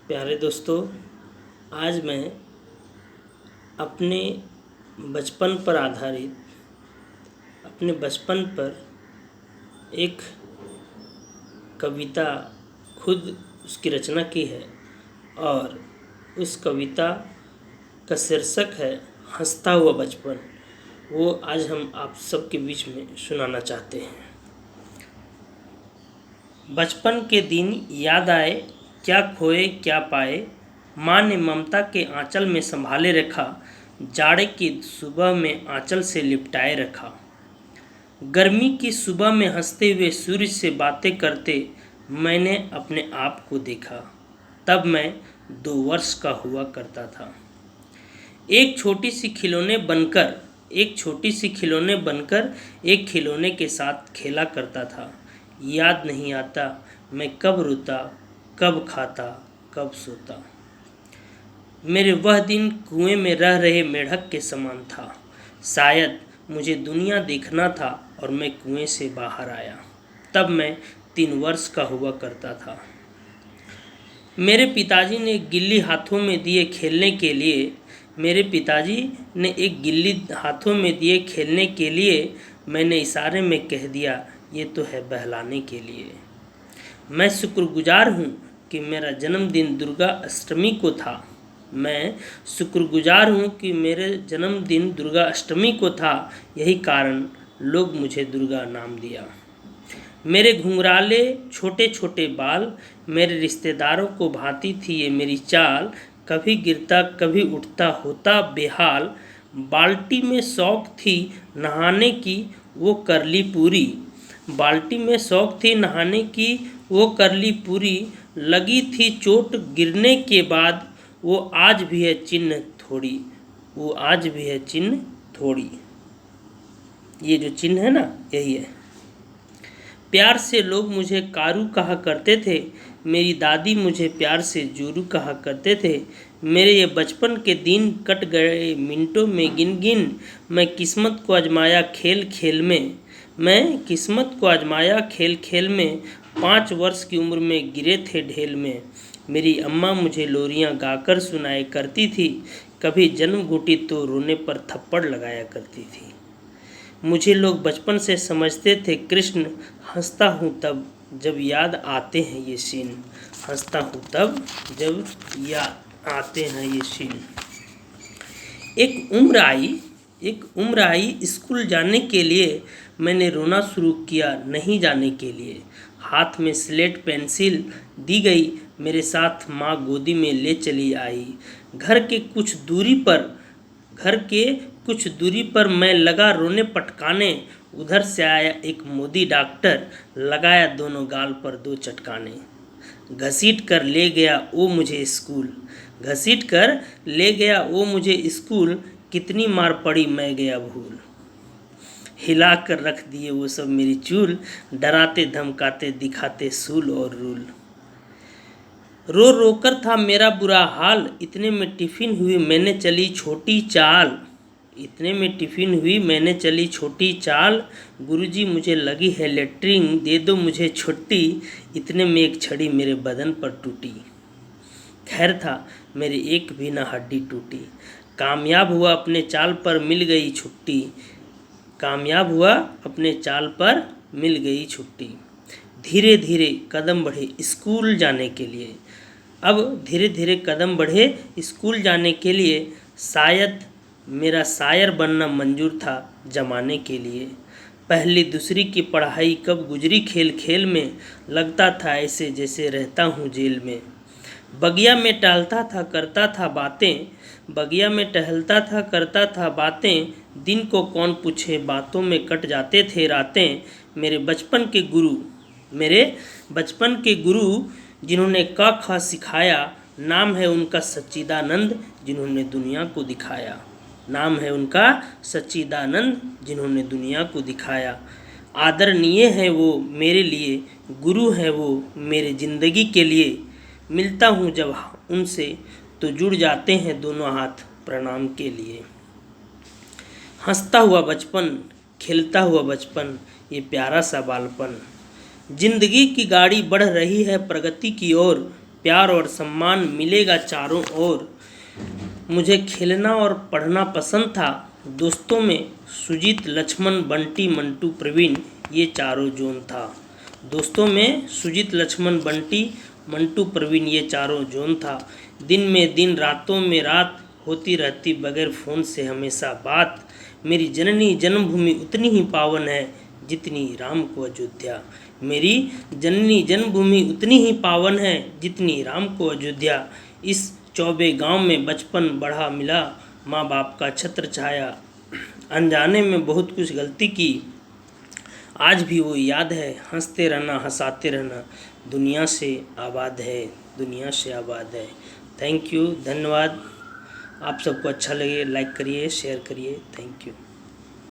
प्यारे दोस्तों, आज मैं अपने बचपन पर आधारित अपने बचपन पर एक कविता खुद उसकी रचना की है और उस कविता का शीर्षक है हंसता हुआ बचपन। वो आज हम आप सबके बीच में सुनाना चाहते हैं। बचपन के दिन याद आए, क्या खोए क्या पाए, माँ ने ममता के आंचल में संभाले रखा, जाड़े की सुबह में आंचल से लिपटाए रखा। गर्मी की सुबह में हंसते हुए सूरज से बातें करते मैंने अपने आप को देखा। तब मैं 2 वर्ष का हुआ करता था। एक छोटी सी खिलौने बनकर एक खिलौने के साथ खेला करता था। याद नहीं आता मैं कब रोता, कब खाता, कब सोता। मेरे वह दिन कुएं में रह रहे मेढक के समान था। शायद मुझे दुनिया देखना था और मैं कुएं से बाहर आया। तब मैं 3 वर्ष का हुआ करता था। मेरे पिताजी ने एक गिल्ली हाथों में दिए खेलने के लिए मैंने इशारे में कह दिया, ये तो है बहलाने के लिए। मैं शुक्रगुजार हूँ कि मेरा जन्मदिन दुर्गा अष्टमी को था। यही कारण लोग मुझे दुर्गा नाम दिया। मेरे घुंघराले छोटे छोटे बाल, मेरे रिश्तेदारों को भाती थी ये मेरी चाल। कभी गिरता कभी उठता होता बेहाल, बाल्टी में शौक थी नहाने की वो करली पूरी। लगी थी चोट गिरने के बाद, वो आज भी है चिन्ह थोड़ी। ये जो चिन्ह है ना, यही है। प्यार से लोग मुझे कारू कहा करते थे, मेरी दादी मुझे प्यार से जोरू कहा करते थे। मेरे ये बचपन के दिन कट गए मिनटों में गिन गिन। मैं किस्मत को आजमाया खेल खेल में 5 वर्ष की उम्र में गिरे थे ढेल में। मेरी अम्मा मुझे लोरियां गाकर सुनाया करती थी, कभी जन्म घुटी तो रोने पर थप्पड़ लगाया करती थी। मुझे लोग बचपन से समझते थे कृष्ण। हंसता हूँ तब जब याद आते हैं ये सीन। एक उम्र आई स्कूल जाने के लिए, मैंने रोना शुरू किया नहीं जाने के लिए। हाथ में स्लेट पेंसिल दी गई, मेरे साथ माँ गोदी में ले चली आई। घर के कुछ दूरी पर मैं लगा रोने पटकाने। उधर से आया एक मोदी डॉक्टर, लगाया दोनों गाल पर 2 चटकाने। घसीट कर ले गया वो मुझे स्कूल, कितनी मार पड़ी मैं गया भूल। हिला कर रख दिए वो सब मेरी चूल, डराते धमकाते दिखाते सूल और रूल। रो रोकर था मेरा बुरा हाल, इतने में टिफिन हुई मैंने चली छोटी चाल। गुरुजी मुझे लगी है लेटरिन, दे दो मुझे छुट्टी। इतने में एक छड़ी मेरे बदन पर टूटी। खैर था मेरी एक भी ना हड्डी टूटी। कामयाब हुआ अपने चाल पर मिल गई छुट्टी। धीरे धीरे कदम बढ़े स्कूल जाने के लिए। शायद मेरा शायर बनना मंजूर था जमाने के लिए। पहली दूसरी की पढ़ाई कब गुजरी खेल खेल में, लगता था ऐसे जैसे रहता हूँ जेल में। बगिया में टहलता था करता था बातें, दिन को कौन पूछे बातों में कट जाते थे रातें। मेरे बचपन के गुरु जिन्होंने क ख सिखाया, नाम है उनका सच्चिदानंद जिन्होंने दुनिया को दिखाया। आदरणीय है वो मेरे लिए, गुरु है वो मेरे ज़िंदगी के लिए। मिलता हूँ जब उनसे तो जुड़ जाते हैं दोनों हाथ प्रणाम के लिए। हंसता हुआ बचपन, खेलता हुआ बचपन, ये प्यारा सा बालपन। जिंदगी की गाड़ी बढ़ रही है प्रगति की ओर, प्यार और सम्मान मिलेगा चारों ओर। मुझे खेलना और पढ़ना पसंद था। दोस्तों में सुजीत, लक्ष्मण, बंटी, मंटू, प्रवीण ये चारों जोन था। दोस्तों में सुजीत, लक्ष्मण, बंटी, मंटू, प्रवीण ये चारों जोन था। दिन में दिन, रातों में रात होती रहती बगैर फ़ोन से हमेशा बात। मेरी जननी जन्मभूमि उतनी ही पावन है जितनी राम को अयोध्या। मेरी जननी जन्मभूमि उतनी ही पावन है जितनी राम को अयोध्या। इस चौबे गांव में बचपन बढ़ा मिला, माँ बाप का छत्र छाया। अनजाने में बहुत कुछ गलती की, आज भी वो याद है। हंसते रहना, हंसाते रहना, दुनिया से आबाद है, दुनिया से आबाद है। थैंक यू, धन्यवाद। आप सबको अच्छा लगे लाइक करिए, शेयर करिए। Thank you.